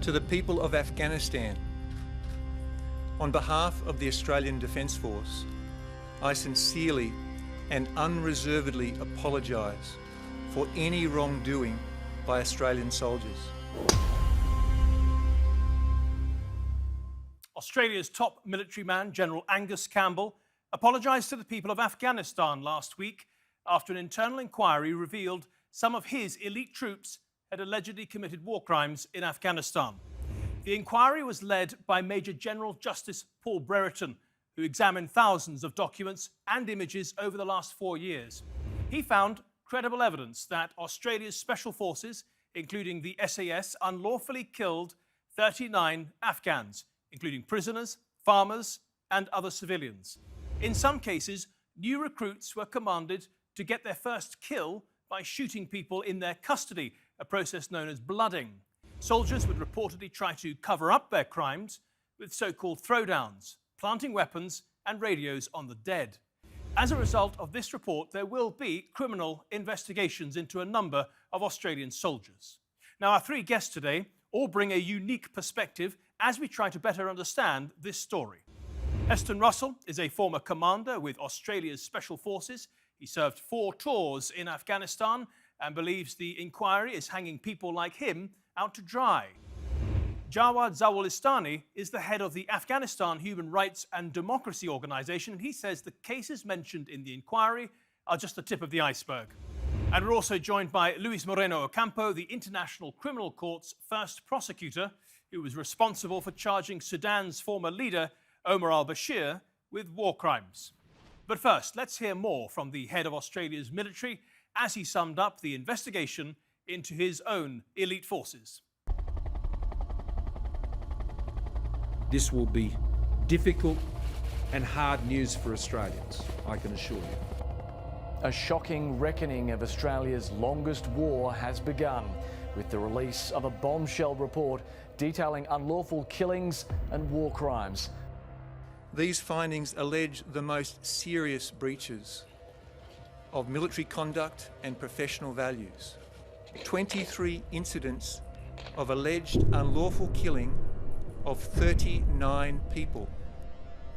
To the people of Afghanistan, on behalf of the Australian Defence Force, I sincerely and unreservedly apologise for any wrongdoing by Australian soldiers. Australia's top military man, General Angus Campbell, apologised to the people of Afghanistan last week after an internal inquiry revealed some of his elite troops had allegedly committed war crimes in Afghanistan. The inquiry was led by Major General Justice Paul Brereton, who examined thousands of documents and images over the last 4 years. He found credible evidence that Australia's special forces, including the SAS, unlawfully killed 39 Afghans, including prisoners, farmers, and other civilians. In some cases, new recruits were commanded to get their first kill by shooting people in their custody, a process known as blooding. Soldiers would reportedly try to cover up their crimes with so-called throwdowns, planting weapons and radios on the dead. As a result of this report, there will be criminal investigations into a number of Australian soldiers. Now, our three guests today all bring a unique perspective as we try to better understand this story. Heston Russell is a former commander with Australia's Special Forces. He served 4 tours in Afghanistan and believes the inquiry is hanging people like him out to dry. Jawad Zawulistani is the head of the Afghanistan Human Rights and Democracy Organisation, and he says the cases mentioned in the inquiry are just the tip of the iceberg. And we're also joined by Moreno Ocampo, the International Criminal Court's first prosecutor, who was responsible for charging Sudan's former leader, Omar al-Bashir, with war crimes. But first, let's hear more from the head of Australia's military as he summed up the investigation into his own elite forces. This will be difficult and hard news for Australians, I can assure you. A shocking reckoning of Australia's longest war has begun, with the release of a bombshell report detailing unlawful killings and war crimes. These findings allege the most serious breaches of military conduct and professional values. 23 incidents of alleged unlawful killing of 39 people.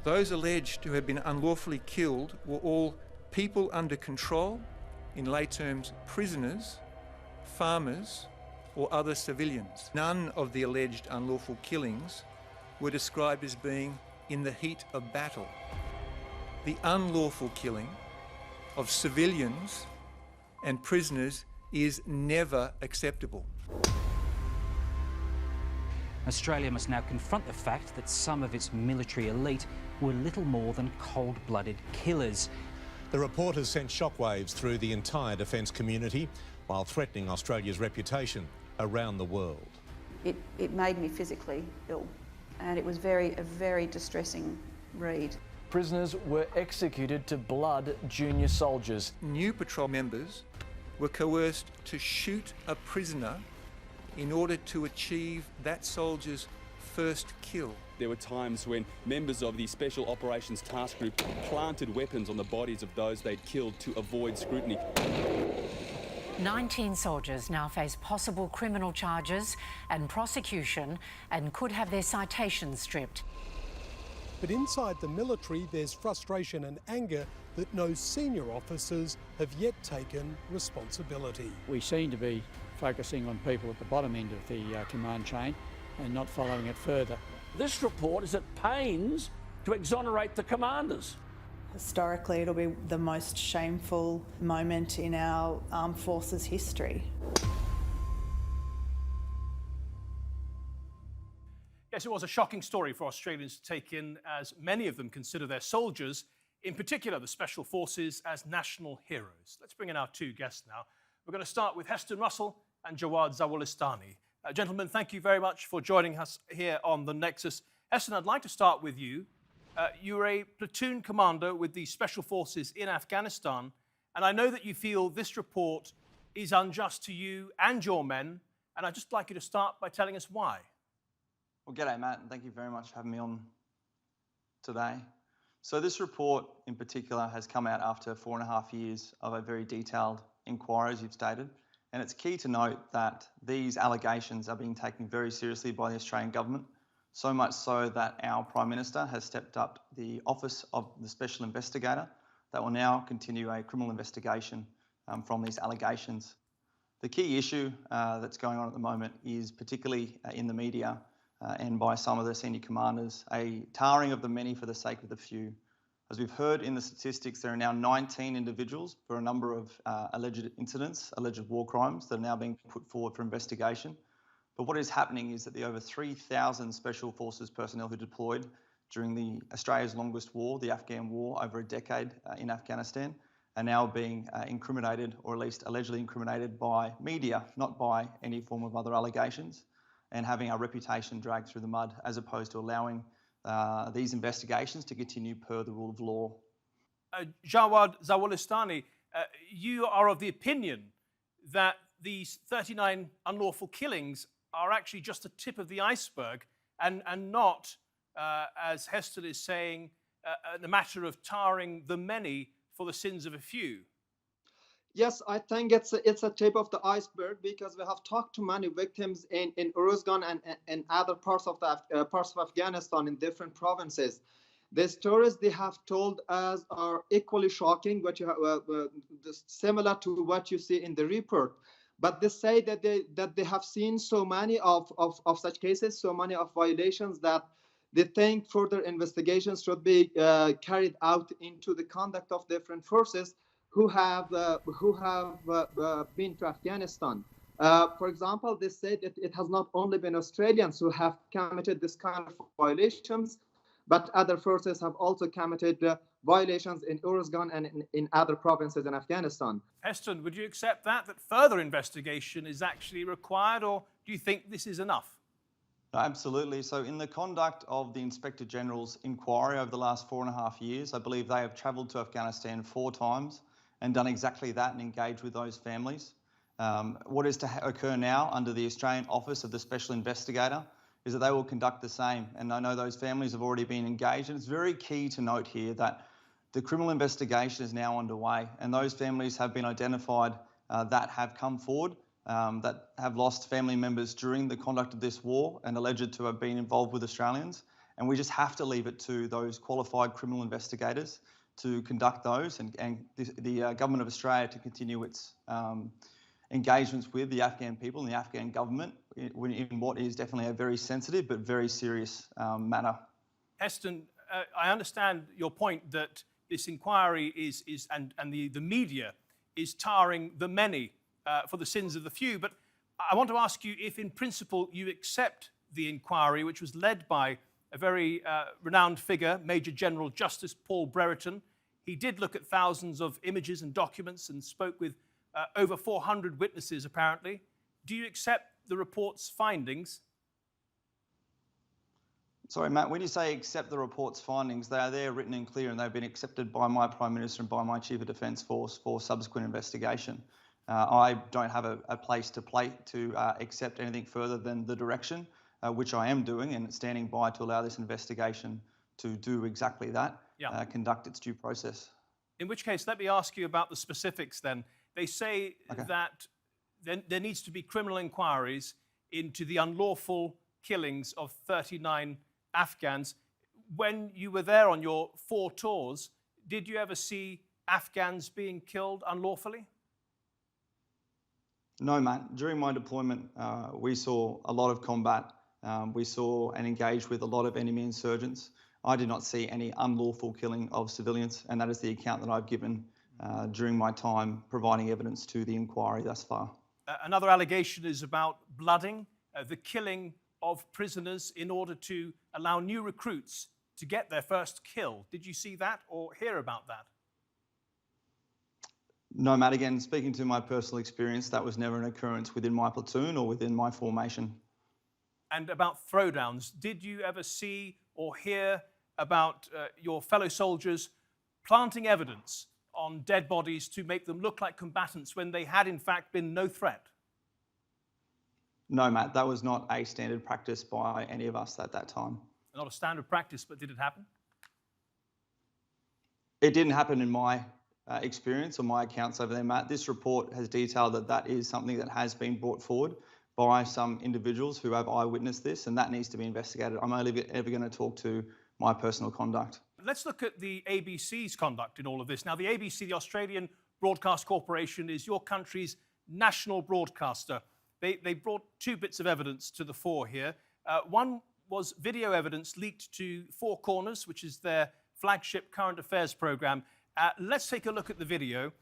Those alleged to have been unlawfully killed were all people under control, in lay terms prisoners, farmers, or other civilians. None of the alleged unlawful killings were described as being in the heat of battle. The unlawful killing of civilians and prisoners is never acceptable. Australia must now confront the fact that some of its military elite were little more than cold-blooded killers. The report has sent shockwaves through the entire defence community while threatening Australia's reputation around the world. It made me physically ill, and it was a very distressing read. Prisoners were executed to blood junior soldiers. New patrol members were coerced to shoot a prisoner in order to achieve that soldier's first kill. There were times when members of the Special Operations Task Group planted weapons on the bodies of those they'd killed to avoid scrutiny. 19 soldiers now face possible criminal charges and prosecution and could have their citations stripped. But inside the military, there's frustration and anger that no senior officers have yet taken responsibility. We seem to be focusing on people at the bottom end of the command chain and not following it further. This report is at pains to exonerate the commanders. Historically, it'll be the most shameful moment in our armed forces history. Yes, it was a shocking story for Australians to take in, as many of them consider their soldiers, in particular the Special Forces, as national heroes. Let's bring in our two guests now. We're going to start with Heston Russell and Jawad Zawulistani. Gentlemen, thank you very much for joining us here on The Nexus. Heston, I'd like to start with you. You're a platoon commander with the Special Forces in Afghanistan, and I know that you feel this report is unjust to you and your men, and I'd just like you to start by telling us why. Well, g'day, Matt, and thank you very much for having me on today. So this report in particular has come out after 4.5 years of a very detailed inquiry, as you've stated, And it's key to note that these allegations are being taken very seriously by the Australian government, so much so that our Prime Minister has stepped up the Office of the Special Investigator that will now continue a criminal investigation from these allegations. The key issue that's going on at the moment is, particularly in the media and by some of the senior commanders, a tarring of the many for the sake of the few. As we've heard in the statistics, there are now 19 individuals for a number of alleged incidents, alleged war crimes that are now being put forward for investigation. But what is happening is that the over 3,000 Special Forces personnel who deployed during Australia's longest war, the Afghan war, over a decade in Afghanistan, are now being incriminated, or at least allegedly incriminated, by media, not by any form of other allegations, and having our reputation dragged through the mud, as opposed to allowing these investigations to continue per the rule of law. Jawad Zawulistani, you are of the opinion that these 39 unlawful killings are actually just the tip of the iceberg and not, as Heston is saying, a matter of tarring the many for the sins of a few. Yes, I think it's a tip of the iceberg, because we have talked to many victims in Uruzgan and other parts of Afghanistan in different provinces. The stories they have told us are equally shocking, but similar to what you see in the report. But they say that they have seen so many of such cases, so many of violations, that they think further investigations should be carried out into the conduct of different forces who have been to Afghanistan. For example, they said that it has not only been Australians who have committed this kind of violations, but other forces have also committed violations in Uruzgan and in other provinces in Afghanistan. Heston, would you accept that further investigation is actually required, or do you think this is enough? Absolutely. So in the conduct of the Inspector General's inquiry over the last 4.5 years, I believe they have travelled to Afghanistan 4 times and done exactly that and engaged with those families. What is to occur now under the Australian Office of the Special Investigator is that they will conduct the same. And I know those families have already been engaged. And it's very key to note here that the criminal investigation is now underway, and those families have been identified that have come forward, that have lost family members during the conduct of this war and alleged to have been involved with Australians. And we just have to leave it to those qualified criminal investigators to conduct those, and the Government of Australia to continue its engagements with the Afghan people and the Afghan government in what is definitely a very sensitive but very serious matter. Heston, I understand your point that this inquiry and the media is tarring the many for the sins of the few, but I want to ask you if in principle you accept the inquiry, which was led by a very renowned figure, Major General Justice Paul Brereton. He did look at thousands of images and documents and spoke with over 400 witnesses, apparently. Do you accept the report's findings? Sorry, Matt, when you say accept the report's findings, they are there written and clear, and they've been accepted by my Prime Minister and by my Chief of Defence Force for subsequent investigation. I don't have a place to accept anything further than the direction, which I am doing, and standing by to allow this investigation to do exactly that, conduct its due process. In which case, let me ask you about the specifics then. They say that there needs to be criminal inquiries into the unlawful killings of 39 Afghans. When you were there on your 4 tours, did you ever see Afghans being killed unlawfully? No, Matt. During my deployment, we saw a lot of combat. We saw and engaged with a lot of enemy insurgents. I did not see any unlawful killing of civilians, and that is the account that I've given during my time providing evidence to the inquiry thus far. Another allegation is about blooding, the killing of prisoners in order to allow new recruits to get their first kill. Did you see that or hear about that? No, Matt, again, speaking to my personal experience, that was never an occurrence within my platoon or within my formation. And about throwdowns, did you ever see or hear about your fellow soldiers planting evidence on dead bodies to make them look like combatants when they had in fact been no threat? No, Matt, that was not a standard practice by any of us at that time. Not a standard practice, but did it happen? It didn't happen in my experience or my accounts over there, Matt. This report has detailed that that is something that has been brought forward by some individuals who have eyewitnessed this, and that needs to be investigated. I'm only ever going to talk to my personal conduct. Let's look at the ABC's conduct in all of this. Now, the ABC, the Australian Broadcast Corporation, is your country's national broadcaster. They brought two bits of evidence to the fore here. One was video evidence leaked to Four Corners, which is their flagship current affairs programme. Let's take a look at the video.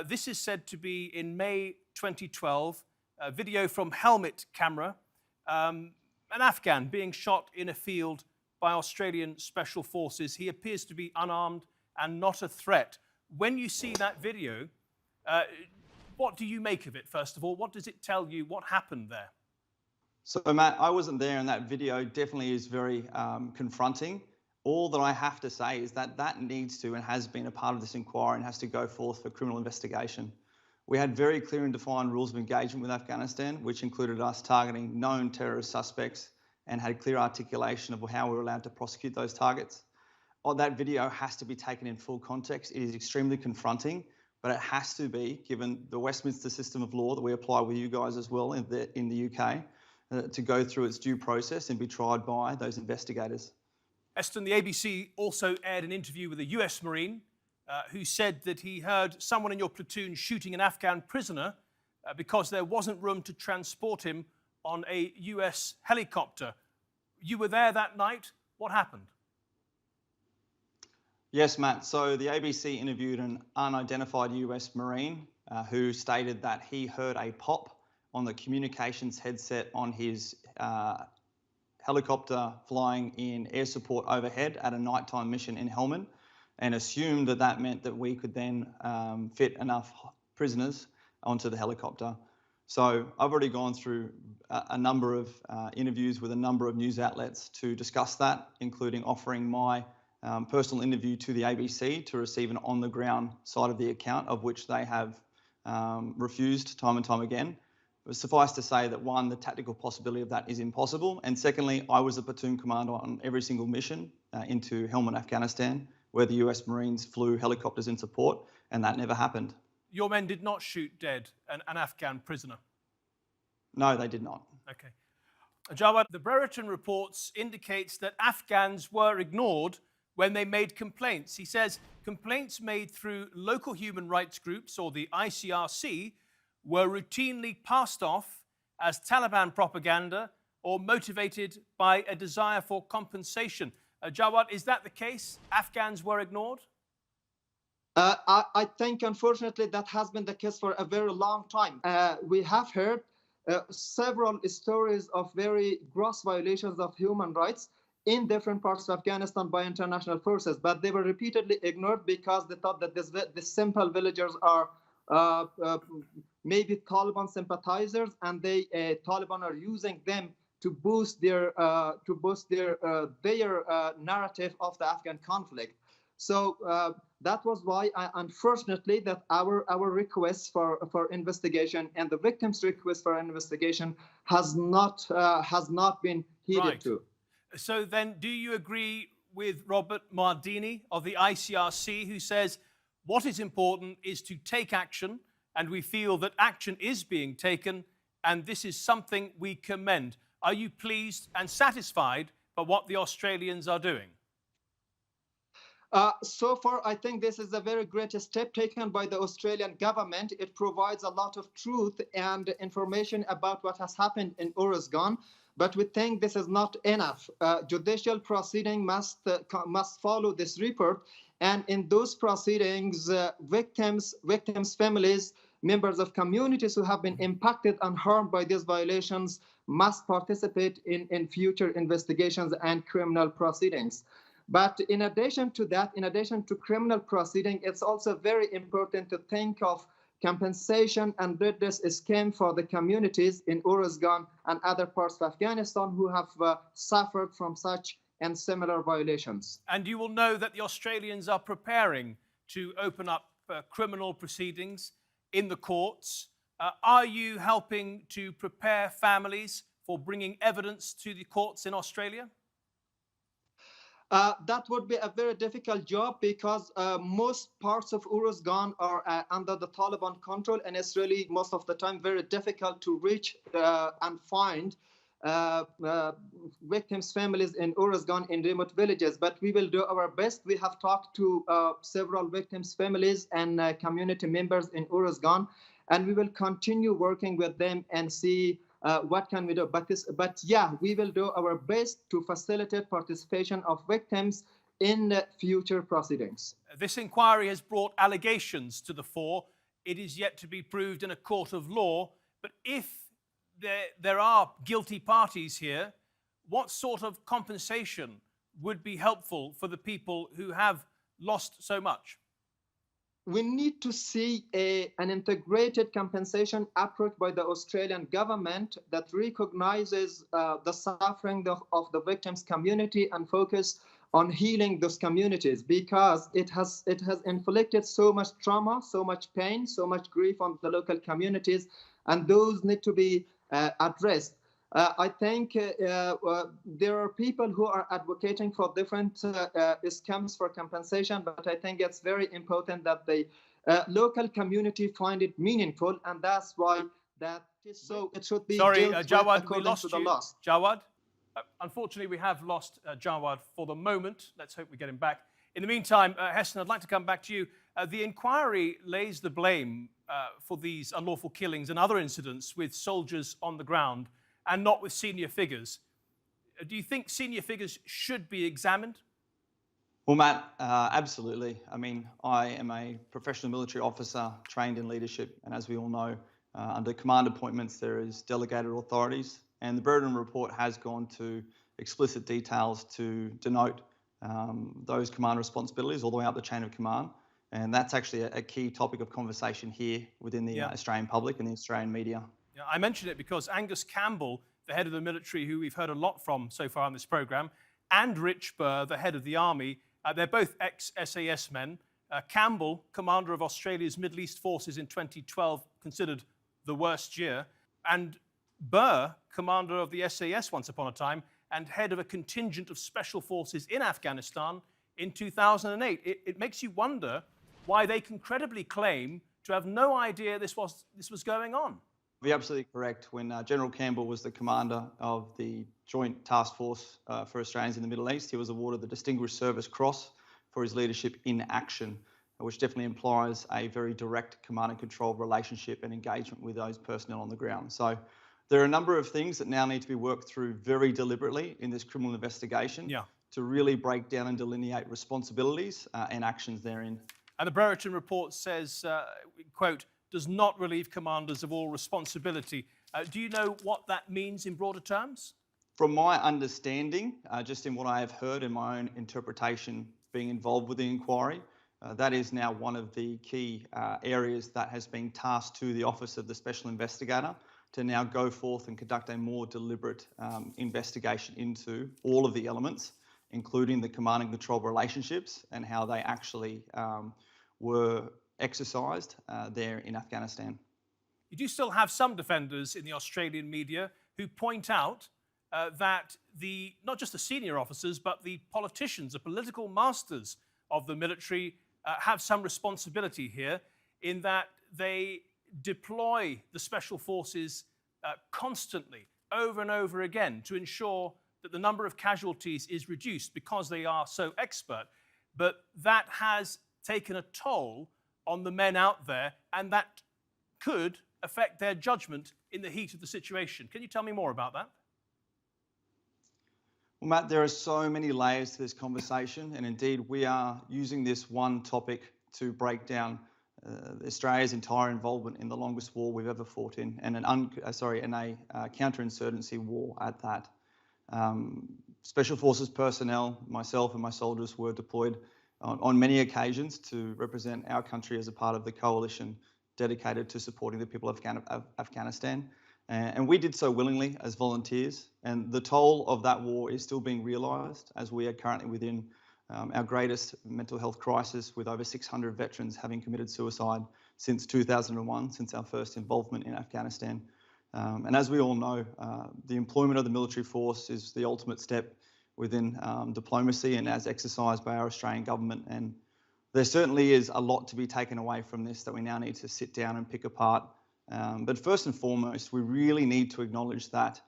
This is said to be in May 2012, a video from helmet camera, an Afghan being shot in a field by Australian Special Forces. He appears to be unarmed and not a threat. When you see that video, what do you make of it, first of all? What does it tell you? What happened there? So, Matt, I wasn't there, and that video definitely is very confronting. All that I have to say is that that needs to and has been a part of this inquiry and has to go forth for criminal investigation. We had very clear and defined rules of engagement with Afghanistan, which included us targeting known terrorist suspects and had clear articulation of how we were allowed to prosecute those targets. That video has to be taken in full context. It is extremely confronting, but it has to be, given the Westminster system of law that we apply with you guys as well in the UK, to go through its due process and be tried by those investigators. Heston, the ABC also aired an interview with a US Marine who said that he heard someone in your platoon shooting an Afghan prisoner because there wasn't room to transport him on a US helicopter. You were there that night. What happened? Yes, Matt. So the ABC interviewed an unidentified US Marine who stated that he heard a pop on the communications headset on his helicopter flying in air support overhead at a nighttime mission in Helmand, and assumed that that meant that we could then fit enough prisoners onto the helicopter. So I've already gone through a number of interviews with a number of news outlets to discuss that, including offering my personal interview to the ABC to receive an on-the-ground side of the account, of which they have refused time and time again. But suffice to say that, one, the tactical possibility of that is impossible, and secondly, I was a platoon commander on every single mission into Helmand, Afghanistan, where the US Marines flew helicopters in support, and that never happened. Your men did not shoot dead an Afghan prisoner? No, they did not. Okay. Jawad, the Burr reports indicates that Afghans were ignored when they made complaints. He says complaints made through local human rights groups or the ICRC were routinely passed off as Taliban propaganda or motivated by a desire for compensation. Jawad, is that the case? Afghans were ignored? I think, unfortunately, that has been the case for a very long time. We have heard several stories of very gross violations of human rights in different parts of Afghanistan by international forces, but they were repeatedly ignored because they thought that the simple villagers are maybe Taliban sympathizers, and Taliban are using them to boost their narrative of the Afghan conflict. So that was why, unfortunately, that our requests for investigation and the victims' request for investigation has not been heeded to. So then, do you agree with Robert Mardini of the ICRC, who says what is important is to take action, and we feel that action is being taken, and this is something we commend? Are you pleased and satisfied by what the Australians are doing? So far, I think this is a very great step taken by the Australian government. It provides a lot of truth and information about what has happened in Uruzgan, but we think this is not enough. Judicial proceeding must follow this report, and in those proceedings, victims, families, members of communities who have been impacted and harmed by these violations must participate in future investigations and criminal proceedings. But in addition to that, in addition to criminal proceeding, it's also very important to think of compensation and redress scheme for the communities in Uruzgan and other parts of Afghanistan who have suffered from such and similar violations. And you will know that the Australians are preparing to open up criminal proceedings in the courts. Are you helping to prepare families for bringing evidence to the courts in Australia? That would be a very difficult job because most parts of Uruzgan are under the Taliban control, and it's really most of the time very difficult to reach and find victims' families in Uruzgan in remote villages. But we will do our best. We have talked to several victims' families and community members in Uruzgan, and we will continue working with them and see what can we do. But yeah, we will do our best to facilitate participation of victims in future proceedings. This inquiry has brought allegations to the fore. It is yet to be proved in a court of law. But if there are guilty parties here, what sort of compensation would be helpful for the people who have lost so much? We need to see an integrated compensation approach by the Australian government that recognizes the suffering of the victims' community and focus on healing those communities, because it has inflicted so much trauma, so much pain, so much grief on the local communities, and those need to be addressed. I think there are people who are advocating for different schemes for compensation, but I think it's very important that the local community find it meaningful, and that's why that is so. It should be Jawad, we lost to the you. loss. Jawad, unfortunately, we have lost Jawad for the moment. Let's hope we get him back. In the meantime, Heston, I'd like to come back to you. The inquiry lays the blame for these unlawful killings and other incidents with soldiers on the ground, and not with senior figures. Do you think senior figures should be examined? Well, Matt, absolutely. I mean, I am a professional military officer trained in leadership, and as we all know, under command appointments, there is delegated authorities, and the Burr Report has gone to explicit details to denote those command responsibilities all the way up the chain of command. And that's actually a key topic of conversation here within the Australian public and the Australian media. Yeah, I mention it because Angus Campbell, the head of the military, who we've heard a lot from so far on this programme, and Rich Burr, the head of the army, they're both ex-SAS men. Campbell, commander of Australia's Middle East forces in 2012, considered the worst year, and Burr, commander of the SAS once upon a time, and head of a contingent of special forces in Afghanistan in 2008. It makes you wonder why they can credibly claim to have no idea this was going on. You're absolutely correct. When General Campbell was the commander of the Joint Task Force for Australians in the Middle East, he was awarded the Distinguished Service Cross for his leadership in action, which definitely implies a very direct command and control relationship and engagement with those personnel on the ground. So there are a number of things that now need to be worked through very deliberately in this criminal investigation to really break down and delineate responsibilities and actions therein. And the Burr Report says, quote, does not relieve commanders of all responsibility. Do you know what that means in broader terms? From my understanding, just in what I have heard in my own interpretation being involved with the inquiry, that is now one of the key areas that has been tasked to the Office of the Special Investigator to now go forth and conduct a more deliberate investigation into all of the elements, including the command and control relationships and how they actually were exercised there in Afghanistan. You do still have some defenders in the Australian media who point out that not just the senior officers, but the politicians, the political masters of the military have some responsibility here in that they deploy the special forces constantly, over and over again, to ensure that the number of casualties is reduced because they are so expert. But that has taken a toll on the men out there, and that could affect their judgment in the heat of the situation. Can you tell me more about that? Well, Matt, there are so many layers to this conversation, and indeed we are using this one topic to break down Australia's entire involvement in the longest war we've ever fought in, and a counterinsurgency war at that. Special Forces personnel, myself and my soldiers were deployed on many occasions to represent our country as a part of the coalition dedicated to supporting the people of Afghanistan. And we did so willingly as volunteers. And the toll of that war is still being realised as we are currently within our greatest mental health crisis, with over 600 veterans having committed suicide since 2001, since our first involvement in Afghanistan. And as we all know, the employment of the military force is the ultimate step within diplomacy and as exercised by our Australian government. And there certainly is a lot to be taken away from this that we now need to sit down and pick apart. But first and foremost, we really need to acknowledge that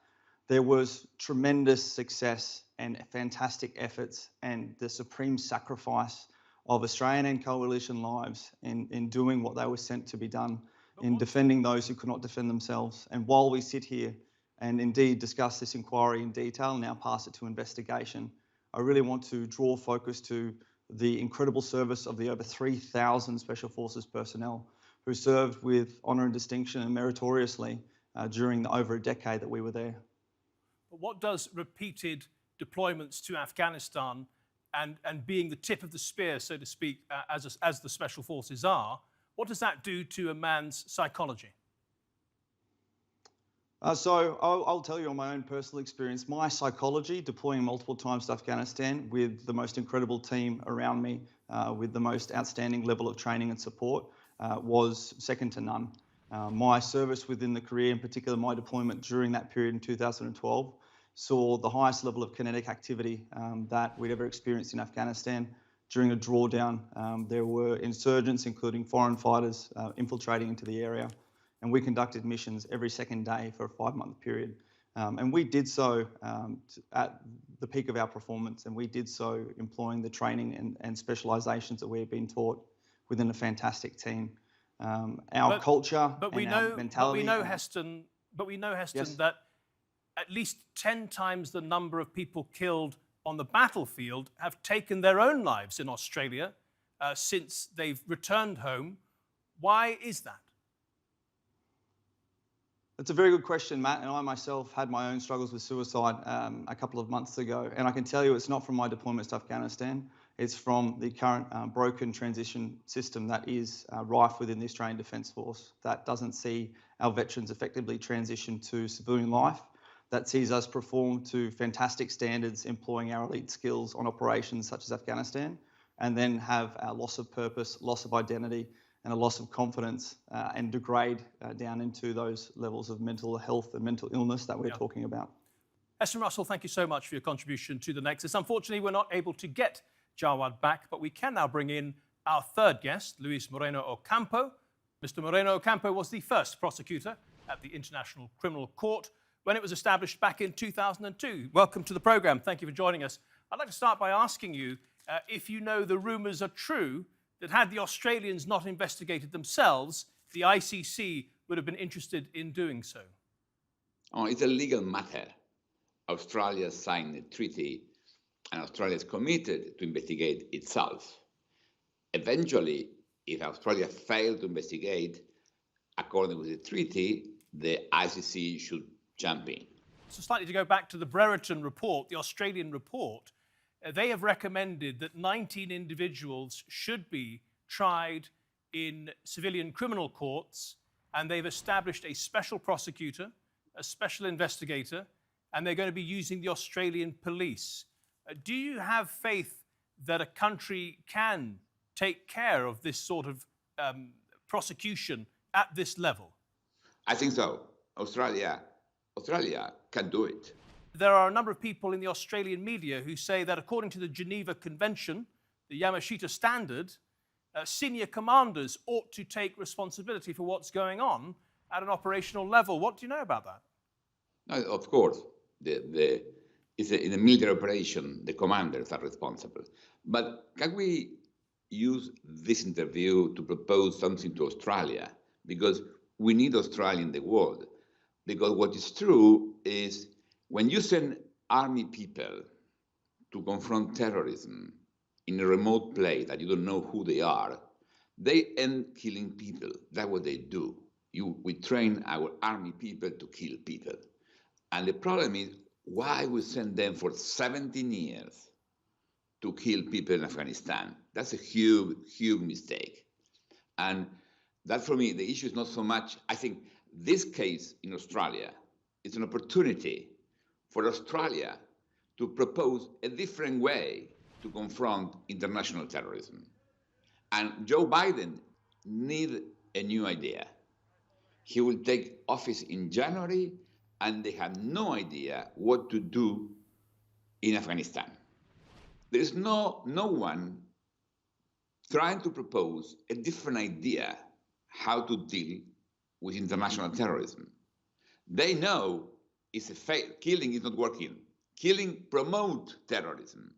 there was tremendous success and fantastic efforts and the supreme sacrifice of Australian and coalition lives in doing what they were sent to be done, in defending those who could not defend themselves. And while we sit here and indeed discuss this inquiry in detail and now pass it to investigation, I really want to draw focus to the incredible service of the over 3,000 Special Forces personnel who served with honour and distinction and meritoriously during the over a decade that we were there. But what does repeated deployments to Afghanistan and being the tip of the spear, so to speak, as the Special Forces are, what does that do to a man's psychology? So I'll tell you on my own personal experience, my psychology deploying multiple times to Afghanistan with the most incredible team around me, with the most outstanding level of training and support, was second to none. My service within the career, in particular my deployment during that period in 2012, saw the highest level of kinetic activity that we'd ever experienced in Afghanistan. During a drawdown, there were insurgents, including foreign fighters, infiltrating into the area. And we conducted missions every second day for a 5-month period. And we did so at the peak of our performance, and we did so employing the training and specialisations that we had been taught within a fantastic team. Our culture and our mentality. But we know, Heston, yes, that at least 10 times the number of people killed on the battlefield have taken their own lives in Australia since they've returned home. Why is that? That's a very good question, Matt, and I myself had my own struggles with suicide a couple of months ago, and I can tell you it's not from my deployments to Afghanistan, it's from the current broken transition system that is rife within the Australian Defence Force, that doesn't see our veterans effectively transition to civilian life, that sees us perform to fantastic standards, employing our elite skills on operations such as Afghanistan, and then have our loss of purpose, loss of identity, and a loss of confidence and degrade down into those levels of mental health and mental illness that we're talking about. Heston Russell, thank you so much for your contribution to the Nexus. Unfortunately, we're not able to get Jawad back, but we can now bring in our third guest, Luis Moreno Ocampo. Mr. Moreno Ocampo was the first prosecutor at the International Criminal Court when it was established back in 2002. Welcome to the programme. Thank you for joining us. I'd like to start by asking you if you know the rumours are true that had the Australians not investigated themselves, the ICC would have been interested in doing so. Oh, it's a legal matter. Australia signed the treaty and Australia is committed to investigate itself. Eventually, if Australia failed to investigate according with the treaty, the ICC should jump in. So slightly to go back to the Brereton report, the Australian report, they have recommended that 19 individuals should be tried in civilian criminal courts, and they've established a special prosecutor, a special investigator, and they're going to be using the Australian police. Do you have faith that a country can take care of this sort of prosecution at this level? I think so. Australia can do it. There are a number of people in the Australian media who say that according to the Geneva Convention, the Yamashita Standard, senior commanders ought to take responsibility for what's going on at an operational level. What do you know about that? No, of course, in a military operation, the commanders are responsible. But can we use this interview to propose something to Australia? Because we need Australia in the world. Because what is true is when you send army people to confront terrorism in a remote place that you don't know who they are, they end killing people. That's what they do. We train our army people to kill people. And the problem is why we send them for 17 years to kill people in Afghanistan. That's a huge, huge mistake. And that for me, the issue is not so much, I think this case in Australia is an opportunity for Australia to propose a different way to confront international terrorism. And Joe Biden needs a new idea. He will take office in January, and they have no idea what to do in Afghanistan. There is no one trying to propose a different idea how to deal with international terrorism. They know it's a fail. Killing is not working. Killing promotes terrorism.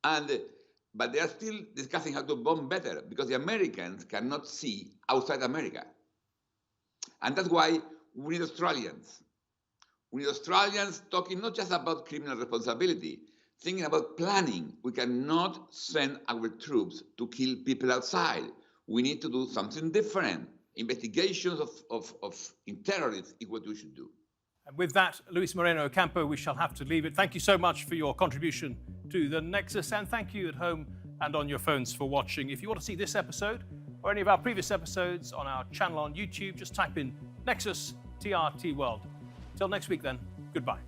But they are still discussing how to bomb better because the Americans cannot see outside America. And that's why we need Australians. We need Australians talking not just about criminal responsibility, thinking about planning. We cannot send our troops to kill people outside. We need to do something different. Investigations in terrorists is what we should do. And with that, Luis Moreno Ocampo, we shall have to leave it. Thank you so much for your contribution to the Nexus, and thank you at home and on your phones for watching. If you want to see this episode or any of our previous episodes on our channel on YouTube, just type in Nexus TRT World. Till next week then, goodbye.